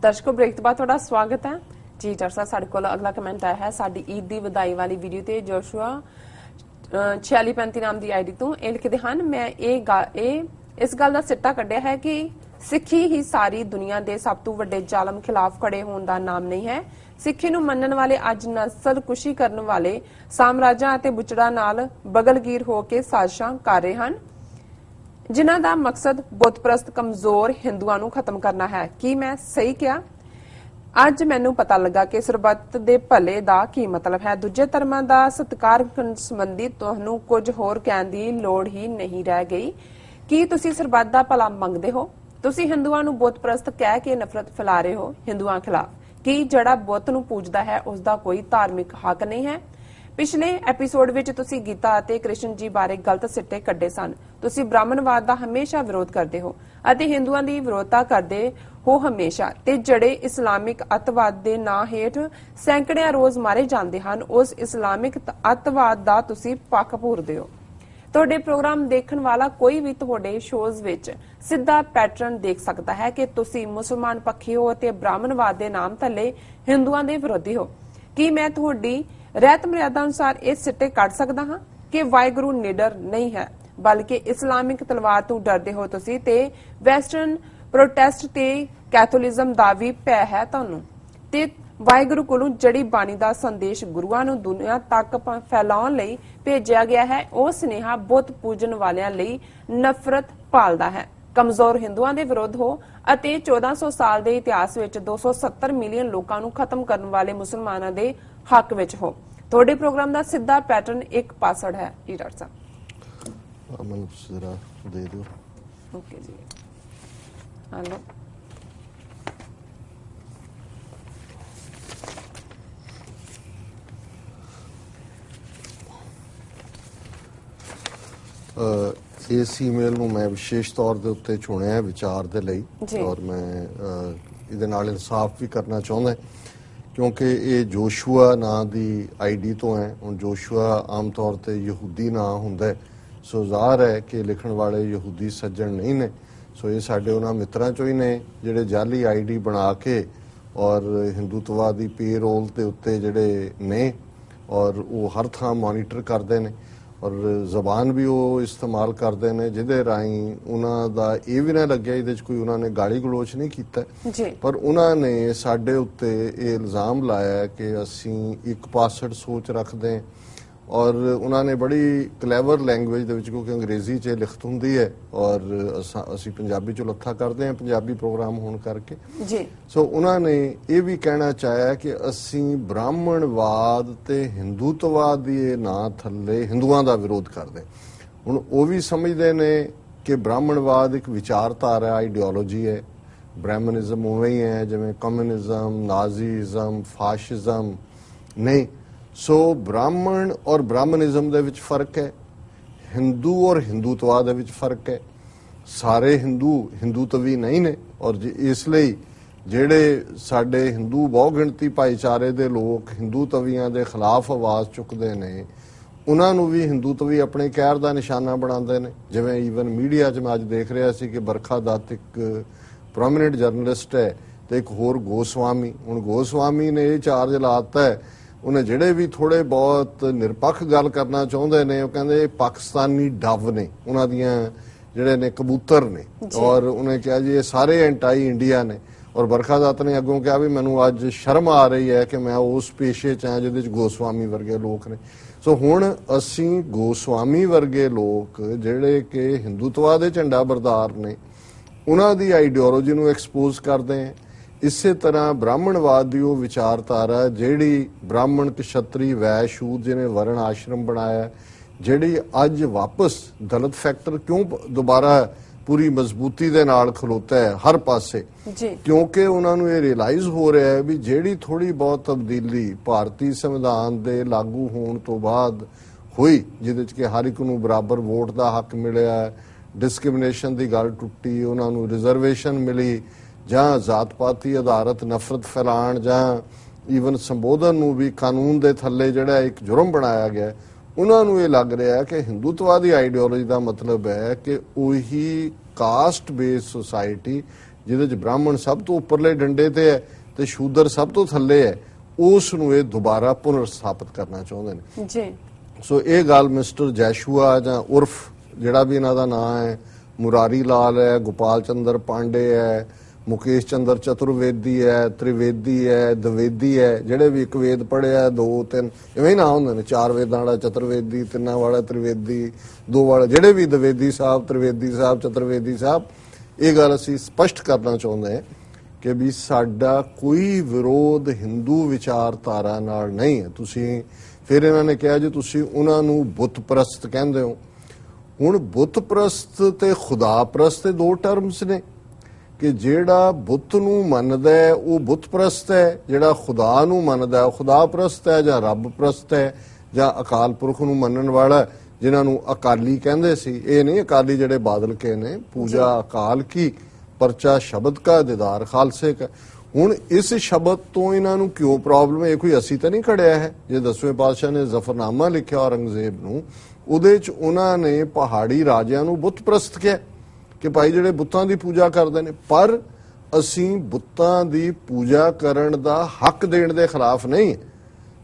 ਦਰਸ਼ਕੋ break ਤੋਂ ਬਾਅਦ ਤੁਹਾਡਾ ਸਵਾਗਤ ਹੈ ਜੀ। ਡਾਕਟਰ ਸਾਹਿਬ ਸਾਡੇ ਕੋਲ ਅਗਲਾ ਕਮੈਂਟ ਆਇਆ ਹੈ ਸਾਡੀ ਈਦ ਦੀ ਵਧਾਈ ਵਾਲੀ ਵੀਡੀਓ ਤੇ ਜੋਸ਼ੂਆ 4635 ਨਾਮ ਦੀ ਆਈਡੀ ਤੋਂ। ਇਹ ਲਿਖਦੇ ਹਨ, ਮੈਂ ਇਸ ਗੱਲ ਦਾ ਸਿੱਟਾ ਕੱਢਿਆ ਹੈ ਕਿ ਸਿੱਖੀ ਹੀ ਸਾਰੀ ਦੁਨੀਆ ਦੇ ਸਭ ਤੋਂ ਵੱਡੇ ਜ਼ਾਲਮ ਖਿਲਾਫ ਖੜੇ ਹੋਣ ਦਾ ਨਾਮ ਨਹੀਂ ਹੈ। ਸਿੱਖੀ ਨੂੰ ਮੰਨਣ ਵਾਲੇ ਅੱਜ ਨਸਲਕੁਸ਼ੀ ਕਰਨ ਵਾਲੇ ਸਾਮਰਾਜਾਂ ਅਤੇ ਬੁੱਚੜਾਂ ਨਾਲ ਬਗਲਗੀਰ ਹੋ ਕੇ ਸਾਜ਼ਿਸ਼ਾਂ ਕਰ ਰਹੇ ਹਨ, ਜਿਨ੍ਹਾਂ ਦਾ ਮਕਸਦ ਬੁੱਤਪ੍ਰਸਤ ਕਮਜ਼ੋਰ ਹਿੰਦੂਆਂ ਨੂੰ ਖਤਮ ਕਰਨਾ ਹੈ। ਕੀ ਮੈਂ ਸਹੀ ਕਿਹਾ? ਅੱਜ ਮੈਨੂੰ ਪਤਾ ਲੱਗਾ ਕਿ ਸਰਬੱਤ ਦੇ ਭਲੇ ਦਾ ਕੀ ਮਤਲਬ ਹੈ। ਦੂਜੇ ਧਰਮਾਂ ਦਾ ਸਤਿਕਾਰ ਸੰਬੰਧੀ ਤੁਹਾਨੂੰ ਕੁਝ ਹੋਰ ਕਹਿਣ ਦੀ ਲੋੜ ਹੀ ਨਹੀਂ ਰਹਿ ਗਈ। ਕੀ ਤੁਸੀਂ ਸਰਬੱਤ ਦਾ ਭਲਾ ਮੰਗਦੇ ਹੋ? ਤੁਸੀਂ ਹਿੰਦੂਆਂ ਨੂੰ ਬੁੱਤਪ੍ਰਸਤ ਕਹਿ ਕੇ ਨਫ਼ਰਤ ਫੈਲਾ ਰਹੇ ਹੋ ਹਿੰਦੂਆਂ ਖਿਲਾਫ। ਕੀ ਜਿਹੜਾ ਬੁੱਤ ਨੂੰ ਪੂਜਦਾ ਹੈ ਉਸ ਦਾ ਕੋਈ ਧਾਰਮਿਕ ਹੱਕ ਨਹੀਂ ਹੈ? ਪਿਛਲੇ ਐਪੀਸੋਡ ਵਿੱਚ ਤੁਸੀਂ ਗੀਤਾ ਅਤੇ ਕ੍ਰਿਸ਼ਨ ਜੀ ਬਾਰੇ ਗਲਤ ਸਿੱਟੇ ਕੱਢੇ ਸਨ। ਤੁਸੀਂ ਬ੍ਰਾਹਮਣਵਾਦ ਦਾ ਹਮੇਸ਼ਾ ਵਿਰੋਧ ਕਰਦੇ ਹੋ ਅਤੇ ਹਿੰਦੂਆਂ ਦੀ ਵਿਰੋਧਤਾ ਕਰਦੇ ਹੋ ਹਮੇਸ਼ਾ, ਤੇ ਜਿਹੜੇ ਇਸਲਾਮਿਕ ਅੱਤਵਾਦ ਦੇ ਨਾਂ ਹੇਠ ਸੈਂਕੜਿਆਂ ਰੋਜ਼ ਮਾਰੇ ਜਾਂਦੇ ਹਨ, ਉਸ ਇਸਲਾਮਿਕ ਅੱਤਵਾਦ ਦਾ ਤੁਸੀਂ ਪੱਖ ਪੂਰਦੇ ਹੋ। ਤੁਹਾਡੇ ਪ੍ਰੋਗਰਾਮ ਦੇਖਣ ਵਾਲਾ ਕੋਈ ਵੀ ਤੁਹਾਡੇ ਸ਼ੋਜ਼ ਵਿੱਚ ਸਿੱਧਾ ਪੈਟਰਨ ਦੇਖ ਸਕਦਾ ਹੈ ਕਿ ਤੁਸੀਂ ਮੁਸਲਮਾਨ ਪੱਖੀ ਹੋ ਅਤੇ ਬ੍ਰਾਹਮਣਵਾਦ ਦੇ ਨਾਮ ਥੱਲੇ ਹਿੰਦੂਆਂ ਦੇ ਵਿਰੋਧੀ ਹੋ। ਕੀ ਮੈਂ ਤੁਹਾਡੀ ਰਹਿਤ ਮਰਿਆਦਾ ਅਨੁਸਾਰ ਇਹ ਸਿੱਟੇ ਕੱਢ ਸਕਦਾ ਹਾਂ ਕਿ ਵਾਹਿਗੁਰੂ ਨਿਡਰ ਨਹੀਂ ਹੈ, ਬਲਕਿ ਇਸਲਾਮਿਕ ਤਲਵਾਰ ਤੋਂ ਡਰਦੇ ਹੋ ਤੁਸੀਂ, ਤੇ ਵੈਸਟਰਨ ਪ੍ਰੋਟੈਸਟ ਤੇ ਕੈਥੋਲਿਜ਼ਮ ਦਾ ਵੀ ਭੈ ਹੈ ਤੁਹਾਨੂੰ, ਤੇ ਵਾਹਿਗੁਰੂ ਕੋਲੋਂ ਜੜੀ ਬਾਣੀ ਦਾ ਸੰਦੇਸ਼ ਗੁਰੂਆਂ ਨੂੰ ਦੁਨੀਆ ਤੱਕ ਫੈਲਾਉਣ ਲਈ ਭੇਜਿਆ ਗਿਆ ਹੈ। ਉਹ ਸੁਨੇਹਾ ਬੁੱਤ ਪੂਜਣ ਵਾਲਿਆਂ ਲਈ ਨਫ਼ਰਤ ਪਾਲਦਾ ਹੈ। ਕਮਜ਼ੋਰ ਹਿੰਦੂਆਂ ਦੇ ਵਿਰੁੱਧ ਹੋ ਅਤੇ 1400 ਸਾਲ ਦੇ ਇਤਿਹਾਸ ਵਿੱਚ 270 ਮਿਲੀਅਨ ਲੋਕਾਂ ਨੂੰ ਖਤਮ ਕਰਨ ਵਾਲੇ ਮੁਸਲਮਾਨਾਂ ਦੇ ਹੱਕ ਵਿੱਚ ਹੋ। ਤੁਹਾਡੇ ਪ੍ਰੋਗਰਾਮ ਦਾ ਸਿੱਧਾ ਪੈਟਰਨ ਇੱਕ ਪਾਸਵਰਡ ਹੈ ਜੀ ਡਾਕਟਰ ਸਾਹਿਬ। ਮੈਨੂੰ ਜ਼ਰਾ ਦੇ ਦਿਓ। ਓਕੇ ਜੀ, ਹਲੋ। ਇਸ ਈਮੇਲ ਨੂੰ ਮੈਂ ਵਿਸ਼ੇਸ਼ ਤੌਰ ਦੇ ਉੱਤੇ ਚੁਣਿਆ ਵਿਚਾਰ ਦੇ ਲਈ, ਔਰ ਮੈਂ ਇਹਦੇ ਨਾਲ ਇਨਸਾਫ ਵੀ ਕਰਨਾ ਚਾਹੁੰਦਾ ਕਿਉਂਕਿ ਇਹ ਜੋਸ਼ੂਆ ਨਾਂ ਦੀ ਆਈਡੀ ਤੋਂ ਹੈ। ਹੁਣ ਜੋਸ਼ੂਆ ਆਮ ਤੌਰ ਤੇ ਯਹੂਦੀ ਨਾਂ ਹੁੰਦਾ, ਸੋ ਜ਼ਾਹਰ ਹੈ ਕਿ ਲਿਖਣ ਵਾਲੇ ਯਹੂਦੀ ਸੱਜਣ ਨਹੀਂ ਨੇ। ਸੋ ਇਹ ਸਾਡੇ ਉਹਨਾਂ ਮਿੱਤਰਾਂ ਚੋਂ ਹੀ ਨੇ ਜਿਹੜੇ ਜਾਲੀ ਆਈਡੀ ਬਣਾ ਕੇ ਔਰ ਹਿੰਦੂਤਵਾਦੀ ਪੇਰੋਲ ਦੇ ਉੱਤੇ ਜਿਹੜੇ ਨੇ, ਔਰ ਉਹ ਹਰ ਥਾਂ ਮੋਨੀਟਰ ਕਰਦੇ ਨੇ ਔਰ ਜ਼ਬਾਨ ਵੀ ਉਹ ਇਸਤੇਮਾਲ ਕਰਦੇ ਨੇ, ਜਿਹਦੇ ਰਾਹੀਂ ਉਹਨਾਂ ਦਾ ਇਹ ਵੀ ਨਾ ਲੱਗਿਆ ਇਹਦੇ 'ਚ ਕੋਈ ਉਹਨਾਂ ਨੇ ਗਾਲੀ ਗਲੋਚ ਨਹੀਂ ਕੀਤਾ, ਪਰ ਉਹਨਾਂ ਨੇ ਸਾਡੇ ਉੱਤੇ ਇਹ ਇਲਜ਼ਾਮ ਲਾਇਆ ਕਿ ਅਸੀਂ ਇੱਕ ਪਾਸੜ ਸੋਚ ਰੱਖਦੇ। ਔਰ ਉਹਨਾਂ ਨੇ ਬੜੀ ਕਲੈਵਰ ਲੈਂਗੁਏਜ ਦੇ ਵਿੱਚ, ਕਿਉਂਕਿ ਅੰਗਰੇਜ਼ੀ 'ਚ ਲਿਖਤ ਹੁੰਦੀ ਹੈ ਔਰ ਅਸੀਂ ਪੰਜਾਬੀ 'ਚੋਂ ਲੱਥਾ ਕਰਦੇ ਹਾਂ ਪੰਜਾਬੀ ਪ੍ਰੋਗਰਾਮ ਹੋਣ ਕਰਕੇ। ਸੋ ਉਹਨਾਂ ਨੇ ਇਹ ਵੀ ਕਹਿਣਾ ਚਾਹਿਆ ਕਿ ਅਸੀਂ ਬ੍ਰਾਹਮਣਵਾਦ ਤੇ ਹਿੰਦੂਤਵਾਦ ਦੀ ਇਹ ਨਾਂ ਥੱਲੇ ਹਿੰਦੂਆਂ ਦਾ ਵਿਰੋਧ ਕਰਦੇ। ਹੁਣ ਉਹ ਵੀ ਸਮਝਦੇ ਨੇ ਕਿ ਬ੍ਰਾਹਮਣਵਾਦ ਇੱਕ ਵਿਚਾਰਧਾਰਾ, ਆਈਡੀਓਲੋਜੀ ਹੈ। ਬ੍ਰਾਹਮਣਿਜ਼ਮ ਉਵੇਂ ਹੀ ਹੈ ਜਿਵੇਂ ਕਮਿਊਨਿਜ਼ਮ, ਨਾਜ਼ੀਜ਼ਮ, ਫਾਸ਼ਿਜ਼ਮ ਨਹੀਂ। ਸੋ ਬ੍ਰਾਹਮਣ ਔਰ ਬ੍ਰਾਹਮਣਿਜ਼ਮ ਦੇ ਵਿੱਚ ਫਰਕ ਹੈ, ਹਿੰਦੂ ਔਰ ਹਿੰਦੂਤਵਾਦ ਦੇ ਵਿੱਚ ਫਰਕ ਹੈ। ਸਾਰੇ ਹਿੰਦੂਤਵੀ ਨਹੀਂ ਨੇ, ਔਰ ਇਸ ਲਈ ਜਿਹੜੇ ਸਾਡੇ ਹਿੰਦੂ ਬਹੁਗਿਣਤੀ ਭਾਈਚਾਰੇ ਦੇ ਲੋਕ ਹਿੰਦੂਤਵੀਆਂ ਦੇ ਖਿਲਾਫ ਆਵਾਜ਼ ਚੁੱਕਦੇ ਨੇ, ਉਹਨਾਂ ਨੂੰ ਵੀ ਹਿੰਦੂਤਵੀ ਆਪਣੇ ਕਹਿਰ ਦਾ ਨਿਸ਼ਾਨਾ ਬਣਾਉਂਦੇ ਨੇ। ਜਿਵੇਂ ਈਵਨ ਮੀਡੀਆ 'ਚ ਮੈਂ ਅੱਜ ਦੇਖ ਰਿਹਾ ਸੀ ਕਿ ਬਰਖਾ ਦੱਤ ਇੱਕ ਪ੍ਰੋਮੀਨੈਂਟ ਜਰਨਲਿਸਟ ਹੈ ਤੇ ਇੱਕ ਹੋਰ ਗੋਸਵਾਮੀ। ਹੁਣ ਗੋਸਵਾਮੀ ਨੇ ਇਹ ਚਾਰਜ ਲਾਤਾ ਹੈ, ਉਹਨੇ ਜਿਹੜੇ ਵੀ ਥੋੜੇ ਬਹੁਤ ਨਿਰਪੱਖ ਗੱਲ ਕਰਨਾ ਚਾਹੁੰਦੇ ਨੇ ਉਹ ਕਹਿੰਦੇ ਪਾਕਿਸਤਾਨੀ ਡਵ ਨੇ, ਉਹਨਾਂ ਦੀਆਂ ਜਿਹੜੇ ਨੇ ਕਬੂਤਰ ਨੇ, ਔਰ ਉਹਨੇ ਕਿਹਾ ਜੀ ਇਹ ਸਾਰੇ ਐਂਟਾਈ ਇੰਡੀਆ ਨੇ। ਔਰ ਬਰਖਾ ਦੱਤ ਨੇ ਅੱਗੋਂ ਕਿਹਾ ਵੀ ਮੈਨੂੰ ਅੱਜ ਸ਼ਰਮ ਆ ਰਹੀ ਹੈ ਕਿ ਮੈਂ ਉਸ ਪੇਸ਼ੇ 'ਚ ਹਾਂ ਜਿਹਦੇ 'ਚ ਗੋਸਵਾਮੀ ਵਰਗੇ ਲੋਕ ਨੇ। ਸੋ ਹੁਣ ਅਸੀਂ ਗੋਸਵਾਮੀ ਵਰਗੇ ਲੋਕ ਜਿਹੜੇ ਕਿ ਹਿੰਦੂਤਵਾਦ ਦੇ ਝੰਡਾ ਬਰਦਾਰ ਨੇ, ਉਹਨਾਂ ਦੀ ਆਈਡੀਓਲੋਜੀ ਨੂੰ ਐਕਸਪੋਜ਼ ਕਰਦੇ ਹਾਂ। ਇਸੇ ਤਰ੍ਹਾਂ ਬ੍ਰਾਹਮਣਵਾਦ ਦੀ ਉਹ ਵਿਚਾਰਧਾਰਾ ਜਿਹੜੀ ਬ੍ਰਾਹਮਣ, ਕਸ਼ਤਰੀ, ਵੈਸ਼, ਸ਼ੂਦ ਜਿਹਨੇ ਵਰਣ ਆਸ਼ਰਮ ਬਣਾਇਆ, ਜਿਹੜੀ ਅੱਜ ਵਾਪਸ ਦਲਿਤ ਫੈਕਟਰ ਕਿਉਂ ਦੁਬਾਰਾ ਪੂਰੀ ਮਜ਼ਬੂਤੀ ਦੇ ਨਾਲ ਖਲੋਤਾ ਹੈ ਹਰ ਪਾਸੇ, ਕਿਉਂਕਿ ਉਹਨਾਂ ਨੂੰ ਇਹ ਰਿਅਲਾਈਜ਼ ਹੋ ਰਿਹਾ ਹੈ ਵੀ ਜਿਹੜੀ ਥੋੜੀ ਬਹੁਤ ਤਬਦੀਲੀ ਭਾਰਤੀ ਸੰਵਿਧਾਨ ਦੇ ਲਾਗੂ ਹੋਣ ਤੋਂ ਬਾਅਦ ਹੋਈ, ਜਿਹਦੇ 'ਚ ਕਿ ਹਰ ਇੱਕ ਨੂੰ ਬਰਾਬਰ ਵੋਟ ਦਾ ਹੱਕ ਮਿਲਿਆ, ਡਿਸਕ੍ਰਿਮੀਨੇਸ਼ਨ ਦੀ ਗੱਲ ਟੁੱਟੀ, ਉਹਨਾਂ ਨੂੰ ਰਿਜ਼ਰਵੇਸ਼ਨ ਮਿਲੀ, ਜਾਂ ਜ਼ਾਤ ਪਾਤੀ ਆਧਾਰਿਤ ਨਫ਼ਰਤ ਫੈਲਾਣ ਜਾਂ ਈਵਨ ਸੰਬੋਧਨ ਨੂੰ ਵੀ ਕਾਨੂੰਨ ਦੇ ਥੱਲੇ ਜਿਹੜਾ ਇੱਕ ਜੁਰਮ ਬਣਾਇਆ ਗਿਆ, ਉਹਨਾਂ ਨੂੰ ਇਹ ਲੱਗ ਰਿਹਾ ਹੈ ਕਿ ਹਿੰਦੂਤਵਾਦੀ ਆਈਡੀਓਲੋਜੀ ਦਾ ਮਤਲਬ ਹੈ ਕਿ ਉਹੀ ਕਾਸਟ ਬੇਸਡ ਸੋਸਾਇਟੀ ਜਿਹਦੇ 'ਚ ਬ੍ਰਾਹਮਣ ਸਭ ਤੋਂ ਉੱਪਰਲੇ ਡੰਡੇ ਤੇ ਹੈ ਤੇ ਸ਼ੂਦਰ ਸਭ ਤੋਂ ਥੱਲੇ ਹੈ, ਉਸ ਨੂੰ ਇਹ ਦੁਬਾਰਾ ਪੁਨਰ ਸਥਾਪਿਤ ਕਰਨਾ ਚਾਹੁੰਦੇ ਨੇ ਜੀ। ਸੋ ਇਹ ਗੱਲ ਮਿਸਟਰ ਜੈਸ਼ੂਆ ਜਾਂ ਉਰਫ ਜਿਹੜਾ ਵੀ ਇਹਨਾਂ ਦਾ ਨਾਂ ਹੈ, ਮੁਰਾਰੀ ਲਾਲ ਹੈ, ਗੋਪਾਲ ਚੰਦਰ ਪਾਂਡੇ ਹੈ, ਮੁਕੇਸ਼ ਚੰਦਰ ਚਤੁਰਵੇਦੀ ਹੈ, ਤ੍ਰਿਵੇਦੀ ਹੈ, ਦਵੇਦੀ ਹੈ, ਜਿਹੜੇ ਵੀ ਇੱਕ ਵੇਦ ਪੜ੍ਹਿਆ 2 3 ਇਵੇਂ ਹੀ ਨਾਂ ਹੁੰਦੇ ਨੇ, 4 ਵੇਦਾਂ ਵਾਲਾ ਚਤੁਰਵੇਦੀ, 3 ਵਾਲਾ ਤ੍ਰਿਵੇਦੀ, 2 ਵਾਲਾ, ਜਿਹੜੇ ਵੀ ਦਵੇਦੀ ਸਾਹਿਬ, ਤ੍ਰਿਵੇਦੀ ਸਾਹਿਬ, ਚਤੁਰਵੇਦੀ ਸਾਹਿਬ, ਇਹ ਗੱਲ ਅਸੀਂ ਸਪਸ਼ਟ ਕਰਨਾ ਚਾਹੁੰਦੇ ਹਾਂ ਕਿ ਵੀ ਸਾਡਾ ਕੋਈ ਵਿਰੋਧ ਹਿੰਦੂ ਵਿਚਾਰਧਾਰਾ ਨਾਲ ਨਹੀਂ ਹੈ। ਤੁਸੀਂ ਫਿਰ ਇਹਨਾਂ ਨੇ ਕਿਹਾ ਜੀ ਤੁਸੀਂ ਉਹਨਾਂ ਨੂੰ ਬੁੱਤ ਪ੍ਰਸਤ ਕਹਿੰਦੇ ਹੋ। ਹੁਣ ਬੁੱਤ ਪ੍ਰਸਤ ਤੇ ਖੁਦਾ ਪ੍ਰਸਤ ਦੇ 2 ਟਰਮਸ ਨੇ ਕਿ ਜਿਹੜਾ ਬੁੱਤ ਨੂੰ ਮੰਨਦਾ ਹੈ ਉਹ ਬੁੱਤ ਪ੍ਰਸਤ ਹੈ, ਜਿਹੜਾ ਖੁਦਾ ਨੂੰ ਮੰਨਦਾ ਉਹ ਖੁਦਾ ਪ੍ਰਸਤ ਹੈ, ਜਾਂ ਰੱਬ ਪ੍ਰਸਤ ਹੈ, ਜਾਂ ਅਕਾਲ ਪੁਰਖ ਨੂੰ ਮੰਨਣ ਵਾਲਾ, ਜਿਨ੍ਹਾਂ ਨੂੰ ਅਕਾਲੀ ਕਹਿੰਦੇ ਸੀ। ਇਹ ਨਹੀਂ ਅਕਾਲੀ ਜਿਹੜੇ ਬਾਦਲ ਕੇ ਨੇ, ਪੂਜਾ ਅਕਾਲ ਕੀ ਪਰਚਾ ਸ਼ਬਦ ਕਾ ਦੀਦਾਰ ਖਾਲਸੇ ਕਾ। ਹੁਣ ਇਸ ਸ਼ਬਦ ਤੋਂ ਇਹਨਾਂ ਨੂੰ ਕਿਉਂ ਪ੍ਰੋਬਲਮ ਹੈ? ਕੋਈ ਅਸੀਂ ਤਾਂ ਨਹੀਂ ਖੜਿਆ ਹੈ। ਜੇ 10ਵੇਂ ਪਾਤਸ਼ਾਹ ਨੇ ਜ਼ਫਰਨਾਮਾ ਲਿਖਿਆ ਔਰੰਗਜ਼ੇਬ ਨੂੰ, ਉਹਦੇ 'ਚ ਉਹਨਾਂ ਨੇ ਪਹਾੜੀ ਰਾਜਿਆਂ ਨੂੰ ਬੁੱਤ ਪ੍ਰਸਤ ਕਿਹਾ ਕਿ ਭਾਈ ਜਿਹੜੇ ਬੁੱਤਾਂ ਦੀ ਪੂਜਾ ਕਰਦੇ ਨੇ, ਪਰ ਅਸੀਂ ਬੁੱਤਾਂ ਦੀ ਪੂਜਾ ਕਰਨ ਦਾ ਹੱਕ ਦੇਣ ਦੇ ਖਿਲਾਫ ਨਹੀਂ।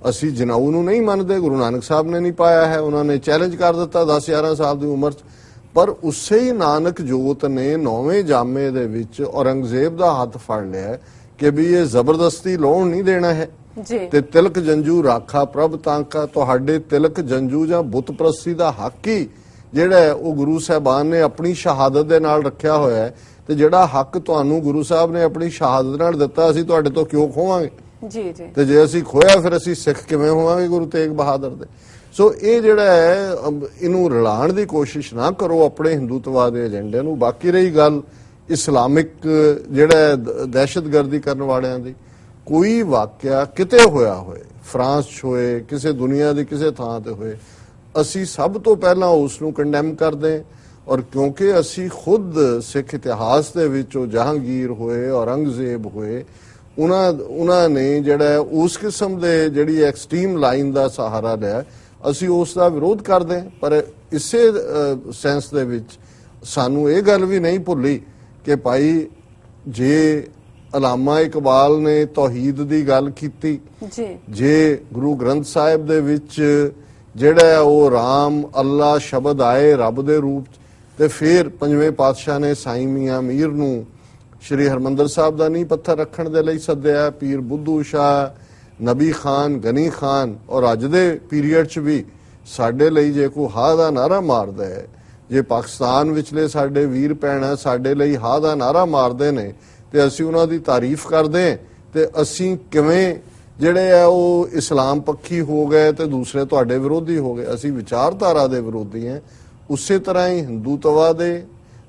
ਅਸੀਂ ਜਨਾਊ ਨੂੰ ਨਹੀਂ ਮੰਨਦੇ, ਗੁਰੂ ਨਾਨਕ ਸਾਹਿਬ ਨੇ ਨਹੀਂ ਪਾਇਆ ਹੈ, ਉਹਨਾਂ ਨੇ ਚੈਲੰਜ ਕਰ ਦਿੱਤਾ 10-11 ਸਾਲ ਦੀ ਉਮਰ 'ਚ। ਪਰ ਉਸੇ ਹੀ ਨਾਨਕ ਜੋਤ ਨੇ 9ਵੇਂ ਜਾਮੇ ਦੇ ਵਿੱਚ ਔਰੰਗਜ਼ੇਬ ਦਾ ਹੱਥ ਫੜ ਲਿਆ ਕਿ ਵੀ ਇਹ ਜ਼ਬਰਦਸਤੀ ਲਾਉਣ ਨਹੀਂ ਦੇਣਾ ਹੈ ਤੇ ਤਿਲਕ ਜੰਜੂ ਰਾਖਾ ਪ੍ਰਭ ਤਾਂਕਾ, ਤੁਹਾਡੇ ਤਿਲਕ ਜੰਜੂ ਜਾਂ ਬੁੱਤ ਪ੍ਰਸਤੀ ਦਾ ਹੱਕ ਹੀ ਜਿਹੜਾ ਹੈ ਉਹ ਗੁਰੂ ਸਾਹਿਬਾਨ ਨੇ ਆਪਣੀ ਸ਼ਹਾਦਤ ਦੇ ਨਾਲ ਰੱਖਿਆ ਹੋਇਆ ਹੈ, ਤੇ ਜਿਹੜਾ ਹੱਕ ਤੁਹਾਨੂੰ ਗੁਰੂ ਸਾਹਿਬ ਨੇ ਆਪਣੀ ਸ਼ਹਾਦਤ ਨਾਲ ਦਿੱਤਾ ਅਸੀਂ ਤੁਹਾਡੇ ਤੋਂ ਕਿਉਂ ਖੋਵਾਂਗੇ? ਜੀ ਜੀ। ਤੇ ਜੇ ਅਸੀਂ ਖੋਇਆ ਫਿਰ ਅਸੀਂ ਸਿੱਖ ਕਿਵੇਂ ਹੋਵਾਂਗੇ ਗੁਰੂ ਤੇਗ ਬਹਾਦਰ ਦੇ? ਸੋ ਇਹ ਜਿਹੜਾ ਹੈ ਇਹਨੂੰ ਰਲਾਉਣ ਦੀ ਕੋਸ਼ਿਸ਼ ਨਾ ਕਰੋ ਆਪਣੇ ਹਿੰਦੂਤਵਾ ਦੇ ਏਜੰਡੇ ਨੂੰ। ਬਾਕੀ ਰਹੀ ਗੱਲ ਇਸਲਾਮਿਕ ਜਿਹੜਾ ਦਹਿਸ਼ਤਗਰਦੀ ਕਰਨ ਵਾਲਿਆਂ ਦੀ, ਕੋਈ ਵਾਕਿਆ ਕਿਤੇ ਹੋਇਆ ਹੋਏ, ਫਰਾਂਸ 'ਚ ਹੋਏ, ਕਿਸੇ ਦੁਨੀਆ ਦੀ ਕਿਸੇ ਥਾਂ ਤੇ ਹੋਏ, ਅਸੀਂ ਸਭ ਤੋਂ ਪਹਿਲਾਂ ਉਸ ਨੂੰ ਕੰਡੈਮ ਕਰਦੇ। ਔਰ ਕਿਉਂਕਿ ਅਸੀਂ ਖੁਦ ਸਿੱਖ ਇਤਿਹਾਸ ਦੇ ਵਿੱਚ ਉਹ ਜਹਾਂਗੀਰ ਹੋਏ, ਔਰੰਗਜ਼ੇਬ ਹੋਏ, ਉਹਨਾਂ ਨੇ ਜਿਹੜਾ ਉਸ ਕਿਸਮ ਦੇ ਜਿਹੜੀ ਐਕਸਟ੍ਰੀਮ ਲਾਈਨ ਦਾ ਸਹਾਰਾ ਲਿਆ, ਅਸੀਂ ਉਸ ਦਾ ਵਿਰੋਧ ਕਰਦੇ। ਪਰ ਇਸੇ ਸੈਂਸ ਦੇ ਵਿੱਚ ਸਾਨੂੰ ਇਹ ਗੱਲ ਵੀ ਨਹੀਂ ਭੁੱਲੀ ਕਿ ਭਾਈ ਜੇ ਅਲਾਮਾ ਇਕਬਾਲ ਨੇ ਤੌਹੀਦ ਦੀ ਗੱਲ ਕੀਤੀ, ਜੇ ਗੁਰੂ ਗ੍ਰੰਥ ਸਾਹਿਬ ਦੇ ਵਿੱਚ ਜਿਹੜਾ ਉਹ ਰਾਮ ਅੱਲਾ ਸ਼ਬਦ ਆਏ ਰੱਬ ਦੇ ਰੂਪ 'ਚ, ਤੇ ਫਿਰ 5ਵੇਂ ਪਾਤਸ਼ਾਹ ਨੇ ਸਾਈਂ ਮੀਆਂ ਮੀਰ ਨੂੰ ਸ਼੍ਰੀ ਹਰਮੰਦਰ ਸਾਹਿਬ ਦਾ ਨੀਂਹ ਪੱਥਰ ਰੱਖਣ ਦੇ ਲਈ ਸੱਦਿਆ। ਪੀਰ ਬੁੱਧੂ ਸ਼ਾਹ, ਨਬੀ ਖਾਨ, ਗਨੀ ਖਾਨ, ਔਰ ਅੱਜ ਦੇ ਪੀਰੀਅਡ 'ਚ ਵੀ ਸਾਡੇ ਲਈ ਜੇ ਕੋਈ ਹਾਂ ਦਾ ਨਾਰਾ ਮਾਰਦਾ ਹੈ, ਜੇ ਪਾਕਿਸਤਾਨ ਵਿਚਲੇ ਸਾਡੇ ਵੀਰ ਭੈਣ ਸਾਡੇ ਲਈ ਹਾਂ ਦਾ ਨਾਰਾ ਮਾਰਦੇ ਨੇ ਤੇ ਅਸੀਂ ਉਹਨਾਂ ਦੀ ਤਾਰੀਫ ਕਰਦੇ, ਤੇ ਅਸੀਂ ਕਿਵੇਂ ਜਿਹੜੇ ਆ ਉਹ ਇਸਲਾਮ ਪੱਖੀ ਹੋ ਗਏ ਤੇ ਦੂਸਰੇ ਤੁਹਾਡੇ ਵਿਰੋਧੀ ਹੋ ਗਏ? ਅਸੀਂ ਵਿਚਾਰਧਾਰਾ ਦੇ ਵਿਰੋਧੀ ਹਾਂ। ਉਸੇ ਤਰ੍ਹਾਂ ਹੀ ਹਿੰਦੂਤਵਾ ਦੇ,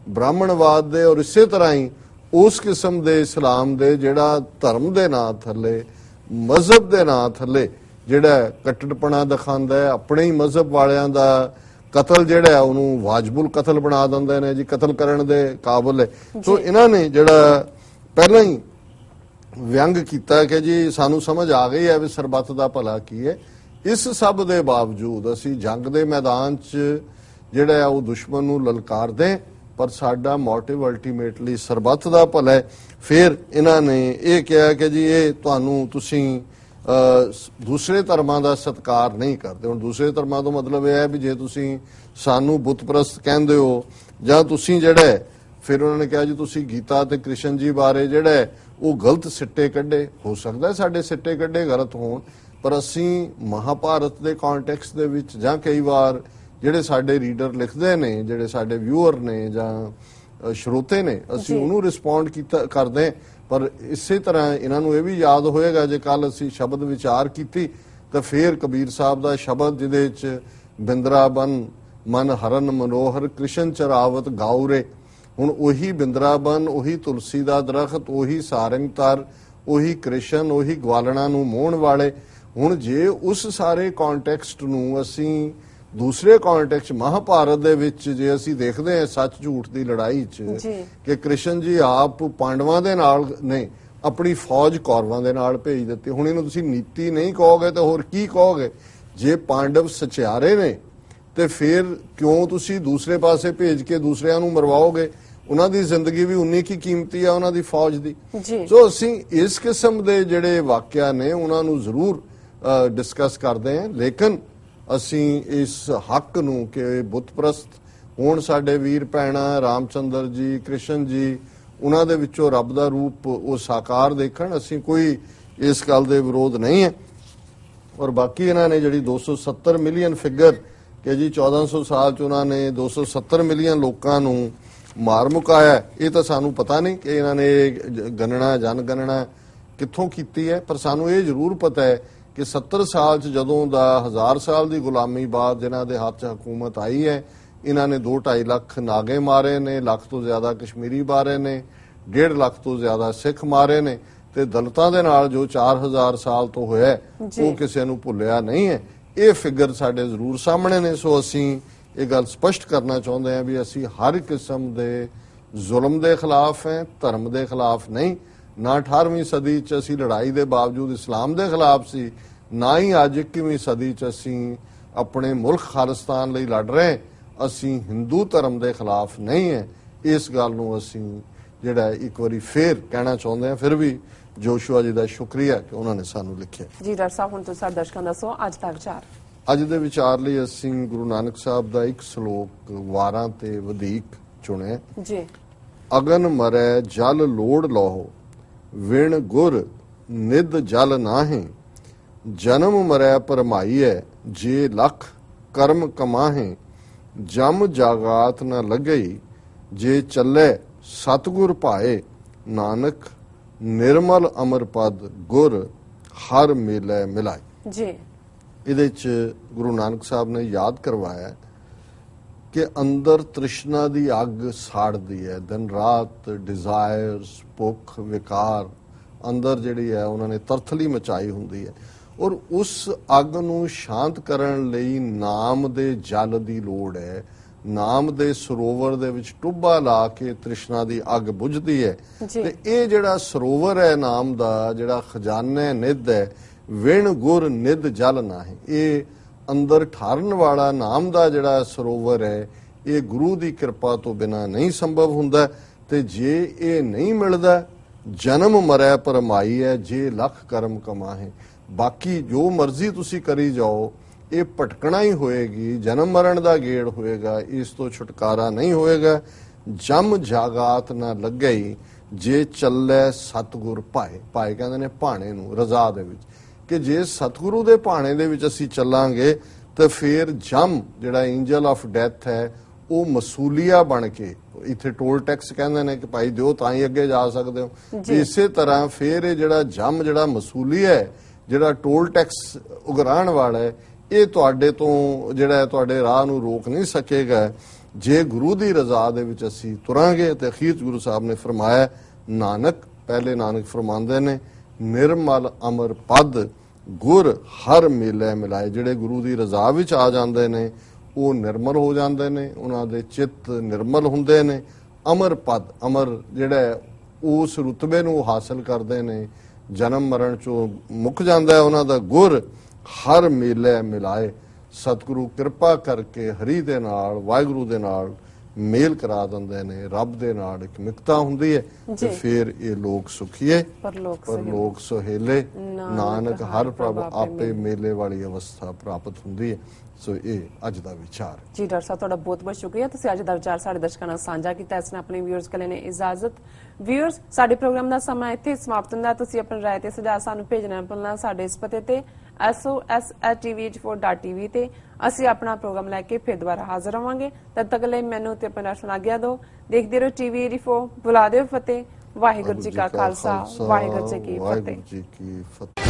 ਬ੍ਰਾਹਮਣਵਾਦ ਦੇ, ਔਰ ਇਸੇ ਤਰ੍ਹਾਂ ਹੀ ਉਸ ਕਿਸਮ ਦੇ ਇਸਲਾਮ ਦੇ ਜਿਹੜਾ ਧਰਮ ਦੇ ਨਾਂ ਥੱਲੇ, ਮਜ਼ਹਬ ਦੇ ਨਾਂ ਥੱਲੇ ਜਿਹੜਾ ਕੱਟੜਪਣਾ ਦਿਖਾਉਂਦਾ ਹੈ, ਆਪਣੇ ਹੀ ਮਜ਼ਹਬ ਵਾਲਿਆਂ ਦਾ ਕਤਲ ਜਿਹੜਾ ਉਹਨੂੰ ਵਾਜਬੁਲ ਕਤਲ ਬਣਾ ਦਿੰਦੇ ਨੇ ਜੀ, ਕਤਲ ਕਰਨ ਦੇ ਕਾਬਿਲ ਹੈ। ਸੋ ਇਹਨਾਂ ਨੇ ਜਿਹੜਾ ਪਹਿਲਾਂ ਹੀ ਵਿਅੰਗ ਕੀਤਾ ਕਿ ਜੀ ਸਾਨੂੰ ਸਮਝ ਆ ਗਈ ਹੈ ਵੀ ਸਰਬੱਤ ਦਾ ਭਲਾ ਕੀ ਹੈ। ਇਸ ਸਭ ਦੇ ਬਾਵਜੂਦ ਅਸੀਂ ਜੰਗ ਦੇ ਮੈਦਾਨ 'ਚ ਜਿਹੜਾ ਉਹ ਦੁਸ਼ਮਣ ਨੂੰ ਲਲਕਾਰਦੇ, ਪਰ ਸਾਡਾ ਮੋਟਿਵ ਅਲਟੀਮੇਟਲੀ ਸਰਬੱਤ ਦਾ ਭਲਾ ਹੈ। ਫਿਰ ਇਹਨਾਂ ਨੇ ਇਹ ਕਿਹਾ ਕਿ ਜੀ ਇਹ ਤੁਹਾਨੂੰ ਤੁਸੀਂ ਦੂਸਰੇ ਧਰਮਾਂ ਦਾ ਸਤਿਕਾਰ ਨਹੀਂ ਕਰਦੇ। ਹੁਣ ਦੂਸਰੇ ਧਰਮਾਂ ਤੋਂ ਮਤਲਬ ਇਹ ਹੈ ਵੀ ਜੇ ਤੁਸੀਂ ਸਾਨੂੰ ਬੁੱਤ ਪ੍ਰਸਤ ਕਹਿੰਦੇ ਹੋ, ਜਾਂ ਤੁਸੀਂ ਜਿਹੜਾ ਫਿਰ ਉਹਨਾਂ ਨੇ ਕਿਹਾ ਜੀ ਤੁਸੀਂ ਗੀਤਾ ਤੇ ਕ੍ਰਿਸ਼ਨ ਜੀ ਬਾਰੇ ਜਿਹੜਾ ਉਹ ਗਲਤ ਸਿੱਟੇ ਕੱਢੇ। ਹੋ ਸਕਦਾ ਸਾਡੇ ਸਿੱਟੇ ਕੱਢੇ ਗਲਤ ਹੋਣ, ਪਰ ਅਸੀਂ ਮਹਾਭਾਰਤ ਦੇ ਕੰਟੈਕਸਟ ਦੇ ਵਿੱਚ, ਜਾਂ ਕਈ ਵਾਰ ਜਿਹੜੇ ਸਾਡੇ ਰੀਡਰ ਲਿਖਦੇ ਨੇ, ਜਿਹੜੇ ਸਾਡੇ ਵਿਊਅਰ ਨੇ ਜਾਂ ਸਰੋਤੇ ਨੇ, ਅਸੀਂ ਉਹਨੂੰ ਰਿਸਪੌਂਡ ਕਰਦੇ। ਪਰ ਇਸੇ ਤਰ੍ਹਾਂ ਇਹਨਾਂ ਨੂੰ ਇਹ ਵੀ ਯਾਦ ਹੋਏਗਾ ਜੇ ਕੱਲ ਅਸੀਂ ਸ਼ਬਦ ਵਿਚਾਰ ਕੀਤੀ ਤਾਂ ਫਿਰ ਕਬੀਰ ਸਾਹਿਬ ਦਾ ਸ਼ਬਦ ਜਿਹਦੇ 'ਚ ਬਿੰਦਰਾਬਨ ਮਨ ਹਰਨ ਮਨੋਹਰ ਕ੍ਰਿਸ਼ਨ ਚਰਾਵਤ ਗਾਉਰੇ, ਹੁਣ ਉਹੀ ਬਿੰਦਰਾਬਨ, ਉਹੀ ਤੁਲਸੀ ਦਾ ਦਰਖਤ, ਉਹੀ ਸਾਰੰਗ ਤਰ, ਉਹੀ ਕ੍ਰਿਸ਼ਨ, ਉਹੀ ਗਵਾਲਣਾ ਨੂੰ ਮੋਹਣ ਵਾਲੇ। ਹੁਣ ਜੇ ਉਸ ਸਾਰੇ ਕੰਟੈਕਸਟ ਨੂੰ ਅਸੀਂ ਦੂਸਰੇ ਕੰਟੈਕਸਟ ਮਹਾਭਾਰਤ ਦੇ ਵਿੱਚ ਜੇ ਅਸੀਂ ਦੇਖਦੇ ਹਾਂ ਸੱਚ ਝੂਠ ਦੀ ਲੜਾਈ 'ਚ ਕਿ ਕ੍ਰਿਸ਼ਨ ਜੀ ਆਪ ਪਾਂਡਵਾਂ ਦੇ ਨਾਲ ਨੇ ਆਪਣੀ ਫੌਜ ਕੌਰਵਾਂ ਦੇ ਨਾਲ ਭੇਜ ਦਿੱਤੀ। ਹੁਣ ਇਹਨੂੰ ਤੁਸੀਂ ਨੀਤੀ ਨਹੀਂ ਕਹੋਗੇ ਤਾਂ ਹੋਰ ਕੀ ਕਹੋਗੇ? ਜੇ ਪਾਂਡਵ ਸਚਿਆਰੇ ਨੇ ਤੇ ਫਿਰ ਕਿਉਂ ਤੁਸੀਂ ਦੂਸਰੇ ਪਾਸੇ ਭੇਜ ਕੇ ਦੂਸਰਿਆਂ ਨੂੰ ਮਰਵਾਓਗੇ? ਉਹਨਾਂ ਦੀ ਜ਼ਿੰਦਗੀ ਵੀ ਉਨੀ ਕੀ ਕੀਮਤੀ ਆ ਉਹਨਾਂ ਦੀ ਫੌਜ ਦੀ। ਜੀ ਸੋ ਅਸੀਂ ਇਸ ਕਿਸਮ ਦੇ ਜਿਹੜੇ ਵਾਕਿਆ ਨੇ ਉਹਨਾਂ ਨੂੰ ਜ਼ਰੂਰ ਡਿਸਕਸ ਕਰਦੇ ਹਾਂ, ਲੇਕਿਨ ਅਸੀਂ ਇਸ ਹੱਕ ਨੂੰ ਕਿ ਬੁੱਤਪ੍ਰਸਤ ਹੁਣ ਸਾਡੇ ਵੀਰ ਭੈਣਾਂ ਰਾਮਚੰਦਰ ਜੀ, ਕ੍ਰਿਸ਼ਨ ਜੀ, ਉਹਨਾਂ ਦੇ ਵਿੱਚੋਂ ਰੱਬ ਦਾ ਰੂਪ ਉਹ ਸਾਕਾਰ ਦੇਖਣ, ਅਸੀਂ ਕੋਈ ਇਸ ਗੱਲ ਦੇ ਵਿਰੋਧ ਨਹੀਂ ਹੈ। ਔਰ ਬਾਕੀ ਇਹਨਾਂ ਨੇ ਜਿਹੜੀ 270 ਮਿਲੀਅਨ ਫਿਗਰ ਕਿ ਜੀ 1400 ਸਾਲ ਚ ਉਹਨਾਂ ਨੇ 270 ਮਿਲੀਅਨ ਲੋਕਾਂ ਨੂੰ ਮਾਰ ਮੁਕਾਇਆ, ਇਹ ਤਾਂ ਸਾਨੂੰ ਪਤਾ ਨਹੀਂ ਕਿ ਇਹਨਾਂ ਨੇ ਗਣਨਾ ਜਨਗਣਨਾ ਕਿੱਥੋਂ ਕੀਤੀ ਹੈ। ਪਰ ਸਾਨੂੰ ਇਹ ਜ਼ਰੂਰ ਪਤਾ ਹੈ ਕਿ 70 ਸਾਲ ਚ ਜਦੋਂ ਦਾ 1000 ਸਾਲ ਦੀ ਗੁਲਾਮੀ ਬਾਅਦ ਜਿਨ੍ਹਾਂ ਦੇ ਹੱਥ 'ਚ ਹਕੂਮਤ ਆਈ ਹੈ, ਇਹਨਾਂ ਨੇ 2-2.5 ਲੱਖ ਨਾਗੇ ਮਾਰੇ ਨੇ, ਲੱਖ ਤੋਂ ਜ਼ਿਆਦਾ ਕਸ਼ਮੀਰੀ ਮਾਰੇ ਨੇ, 1.5 ਲੱਖ ਤੋਂ ਜ਼ਿਆਦਾ ਸਿੱਖ ਮਾਰੇ ਨੇ, ਤੇ ਦਲਿਤਾਂ ਦੇ ਨਾਲ ਜੋ 4000 ਸਾਲ ਤੋਂ ਹੋਇਆ ਉਹ ਕਿਸੇ ਨੂੰ ਭੁੱਲਿਆ ਨਹੀਂ ਹੈ। ਇਹ ਫਿਗਰ ਸਾਡੇ ਜ਼ਰੂਰ ਸਾਹਮਣੇ ਨੇ। ਸੋ ਅਸੀਂ ਇਹ ਗੱਲ ਸਪਸ਼ਟ ਕਰਨਾ ਚਾਹੁੰਦੇ ਹਾਂ ਵੀ ਅਸੀਂ ਹਰ ਕਿਸਮ ਦੇ ਜ਼ੁਲਮ ਦੇ ਖਿਲਾਫ ਹੈ, ਧਰਮ ਦੇ ਖਿਲਾਫ ਨਹੀਂ। ਨਾ 18ਵੀਂ ਸਦੀ 'ਚ ਅਸੀਂ ਲੜਾਈ ਦੇ ਬਾਵਜੂਦ ਇਸਲਾਮ ਦੇ ਖਿਲਾਫ ਸੀ, ਨਾ ਹੀ ਅੱਜ 21ਵੀਂ ਸਦੀ 'ਚ ਅਸੀਂ ਆਪਣੇ ਮੁਲਕ ਖਾਲਿਸਤਾਨ ਲਈ ਲੜ ਰਹੇ। ਅਸੀਂ ਹਿੰਦੂ ਧਰਮ ਦੇ ਖਿਲਾਫ ਨਹੀਂ ਹੈ। ਇਸ ਗੱਲ ਨੂੰ ਅਸੀਂ ਜਿਹੜਾ ਇੱਕ ਵਾਰੀ ਫੇਰ ਕਹਿਣਾ ਚਾਹੁੰਦੇ ਹਾਂ। ਫਿਰ ਵੀ ਜੋਸ਼ੂਆ ਜੀ ਦਾ ਸ਼ੁਕਰੀਆ ਕਿ ਉਹਨਾਂ ਨੇ ਸਾਨੂੰ ਲਿਖਿਆ। ਜੀ ਡਾਕਟਰ ਸਾਹਿਬ, ਹੁਣ ਤੁਸੀਂ ਸਾਡੇ ਦਰਸ਼ਕਾਂ ਦਾ ਦੱਸੋ ਅੱਜ ਦਾ ਵਿਚਾਰ। ਅੱਜ ਦੇ ਵਿਚਾਰ ਲਈ ਅਸੀਂ ਗੁਰੂ ਨਾਨਕ ਸਾਹਿਬ ਦਾ ਇੱਕ ਸ਼ਲੋਕ ਵਾਰਾਂ ਤੇ ਵਧੇਕ ਚੁਣਿਆ ਜੀ। ਅਗਨ ਮਰੈ ਜਲ ਲੋੜ ਲੋਹੁ, ਵਿਣ ਗੁਰ ਨਿਦ ਜਲ ਨਾਹੀਂ। ਜਨਮ ਮਰੈ ਪਰਮਾਈਐ, ਜੇ ਲਖ ਕਰਮ ਕਮਾਹੇ। ਜਮ ਜਾਗਾਤ ਨ ਲੱਗਈ, ਜੇ ਚੱਲੇ ਸਤਿਗੁਰ ਭਾਏ। ਨਾਨਕ ਨਿਰਮਲ ਅਮਰ ਪਦ, ਗੁਰ ਹਰ ਮੇਲੇ ਮਿਲਾਏ। ਜੀ ਇਹਦੇ ਚ ਗੁਰੂ ਨਾਨਕ ਸਾਹਿਬ ਨੇ ਯਾਦ ਕਰਵਾਇਆ ਕਿ ਅੰਦਰ ਤ੍ਰਿਸ਼ਨਾ ਦੀ ਅੱਗ ਸਾੜਦੀ ਹੈ, ਦਿਨ ਰਾਤ ਡਿਜ਼ਾਇਰਸ, ਭੁੱਖ, ਵਿਕਾਰ ਅੰਦਰ ਜਿਹੜੀ ਹੈ ਉਹਨਾਂ ਨੇ ਤਰਥਲੀ ਮਚਾਈ ਹੁੰਦੀ ਹੈ। ਔਰ ਉਸ ਅੱਗ ਨੂੰ ਸ਼ਾਂਤ ਕਰਨ ਲਈ ਨਾਮ ਦੇ ਜਲ ਦੀ ਲੋੜ ਹੈ। ਨਾਮ ਦੇ ਸਰੋਵਰ ਦੇ ਵਿੱਚ ਟੁੱਬਾ ਲਾ ਕੇ ਤ੍ਰਿਸ਼ਨਾ ਦੀ ਅੱਗ ਬੁਝਦੀ ਹੈ। ਤੇ ਇਹ ਜਿਹੜਾ ਸਰੋਵਰ ਹੈ ਨਾਮ ਦਾ, ਜਿਹੜਾ ਖਜ਼ਾਨਾ ਨਿੱਧ ਹੈ, ਵਿਣ ਗੁਰ ਨਿੱਧ ਜਲ ਨਾਹੀਂ। ਇਹ ਅੰਦਰ ਠਾਰਨ ਵਾਲਾ ਨਾਮ ਦਾ ਜਿਹੜਾ ਸਰੋਵਰ ਹੈ, ਇਹ ਗੁਰੂ ਦੀ ਕਿਰਪਾ ਤੋਂ ਬਿਨਾ ਨਹੀਂ ਸੰਭਵ ਹੁੰਦਾ। ਤੇ ਜੇ ਇਹ ਨਹੀਂ ਮਿਲਦਾ, ਜਨਮ ਮਰੈ ਪਰਮਾਈ ਹੈ, ਜੇ ਲਖ ਕਰਮ ਕਮਾਹੇ। ਬਾਕੀ ਜੋ ਮਰਜ਼ੀ ਤੁਸੀਂ ਕਰੀ ਜਾਓ, ਇਹ ਭਟਕਣਾ ਹੀ ਹੋਏਗੀ, ਜਨਮ ਮਰਨ ਦਾ ਗੇੜ ਹੋਏਗਾ, ਇਸ ਤੋਂ ਛੁਟਕਾਰਾ ਨਹੀਂ ਹੋਏਗਾ। ਜਮ ਜਾਗਾਤ ਨਾ ਲੱਗਈ, ਜੇ ਚੱਲੇ ਸਤਿਗੁਰ ਭਾਏ। ਭਾਏ ਕਹਿੰਦੇ ਨੇ ਭਾਣੇ ਨੂੰ, ਰਜ਼ਾ ਦੇ ਵਿੱਚ, ਕਿ ਜੇ ਸਤਿਗੁਰੂ ਦੇ ਭਾਣੇ ਦੇ ਵਿੱਚ ਅਸੀਂ ਚੱਲਾਂਗੇ ਤਾਂ ਫਿਰ ਜਮ ਜਿਹੜਾ ਐਂਜਲ ਆਫ ਡੈਥ ਹੈ ਉਹ ਮਸੂਲੀਆ ਬਣ ਕੇ, ਇੱਥੇ ਟੋਲ ਟੈਕਸ ਕਹਿੰਦੇ ਨੇ ਕਿ ਭਾਈ ਦਿਓ ਤਾਂ ਹੀ ਅੱਗੇ ਜਾ ਸਕਦੇ ਹੋ। ਇਸੇ ਤਰ੍ਹਾਂ ਫਿਰ ਇਹ ਜਿਹੜਾ ਜਮ, ਜਿਹੜਾ ਮਸੂਲੀਆ ਹੈ, ਜਿਹੜਾ ਟੋਲ ਟੈਕਸ ਉਗਰਾਉਣ ਵਾਲਾ ਹੈ, ਇਹ ਤੁਹਾਡੇ ਤੋਂ ਜਿਹੜਾ ਤੁਹਾਡੇ ਰਾਹ ਨੂੰ ਰੋਕ ਨਹੀਂ ਸਕੇਗਾ ਜੇ ਗੁਰੂ ਦੀ ਰਜ਼ਾ ਦੇ ਵਿੱਚ ਅਸੀਂ ਤੁਰਾਂਗੇ। ਤੇ ਅਖੀਰ ਗੁਰੂ ਸਾਹਿਬ ਨੇ ਫਰਮਾਇਆ, ਨਾਨਕ, ਪਹਿਲੇ ਨਾਨਕ ਫਰਮਾਉਂਦੇ ਨੇ, ਨਿਰਮਲ ਅਮਰ ਪਦ, ਗੁਰ ਹਰ ਮੇਲੇ ਮਿਲਾਏ। ਜਿਹੜੇ ਗੁਰੂ ਦੀ ਰਜ਼ਾ ਵਿੱਚ ਆ ਜਾਂਦੇ ਨੇ ਉਹ ਨਿਰਮਲ ਹੋ ਜਾਂਦੇ ਨੇ, ਉਹਨਾਂ ਦੇ ਚਿੱਤ ਨਿਰਮਲ ਹੁੰਦੇ ਨੇ। ਅਮਰ ਪਦ, ਅਮਰ ਜਿਹੜਾ ਉਸ ਰੁਤਬੇ ਨੂੰ ਹਾਸਲ ਕਰਦੇ ਨੇ, ਜਨਮ ਮਰਨ ਚੋਂ ਮੁੱਕ ਜਾਂਦਾ ਹੈ ਉਹਨਾਂ ਦਾ। ਗੁਰ ਹਰ ਮੇਲੇ ਮਿਲਾਏ। ਸਤਿਗੁਰੂ ਕਿਰਪਾ ਕਰਕੇ ਹਰੀ ਦੇ ਨਾਲ, ਵਾਹਿਗੁਰੂ ਦੇ ਨਾਲ ਮੇਲ ਕਰਾ ਦਿੰਦੇ ਨੇ, ਰੱਬ ਦੇ ਨਾਲ ਇੱਕ ਮਿਕਤਾ ਹੁੰਦੀ ਹੈ। ਤੇ ਫਿਰ ਇਹ ਲੋਕ ਸੁਖੀਏ ਪਰਲੋਕ ਸੁਹੇਲੇ। ਨਾਨਕ ਹਰ ਪ੍ਰਭ ਆਪੇ ਮੇਲੇ ਵਾਲੀ ਅਵਸਥਾ ਪ੍ਰਾਪਤ ਹੁੰਦੀ ਹੈ। ਸੋ ਇਹ ਅੱਜ ਦਾ ਵਿਚਾਰ ਜੀ। ਡਾਕਟਰ ਸਾਹਿਬ, ਤੁਹਾਡਾ ਬਹੁਤ ਬਹੁਤ ਸ਼ੁਕਰੀਆ, ਤੁਸੀਂ ਅੱਜ ਦਾ ਵਿਚਾਰ ਸਾਡੇ ਦਰਸ਼ਕਾਂ ਨਾਲ ਸਾਂਝਾ ਕੀਤਾ। ਇਸ ਨੇ ਆਪਣੇ ਵਿਊਅਰਸ ਕੋਲ ਨੇ ਇਜਾਜ਼ਤ। ਵਿਊਅਰਸ, ਸਾਡੇ ਪ੍ਰੋਗਰਾਮ ਦਾ ਸਮਾਂ ਇੱਥੇ ਸਮਾਪਤ ਹੁੰਦਾ। ਤੁਸੀਂ ਆਪਣੀ ਰਾਏ ਤੇ ਸੁਝਾਅ ਸਾਨੂੰ ਭੇਜਣਾ ਭੁੱਲਣਾ ਸਾਡੇ ਇਸ ਪਤੇ ਤੇ sos@tvh4.tv ਤੇ। ਅਸੀਂ ਆਪਣਾ ਪ੍ਰੋਗਰਾਮ ਲੈ ਕੇ ਫਿਰ ਦੁਬਾਰਾ ਹਾਜ਼ਰ ਹੋਵਾਂਗੇ। ਤਦ ਤੱਕ ਲਈ ਮੈਨੂੰ ਤੇ ਆਪਣਾ ਸੁਣਾਗਿਆ ਦਿਓ। ਦੇਖਦੇ ਰਹੋ TV 84। ਬੁਲਾ ਦਿਓ ਫਤਿਹ। ਵਾਹਿਗੁਰੂ ਜੀ ਕਾ ਖਾਲਸਾ, ਵਾਹਿਗੁਰੂ ਜੀ ਕੀ ਫਤਿਹ।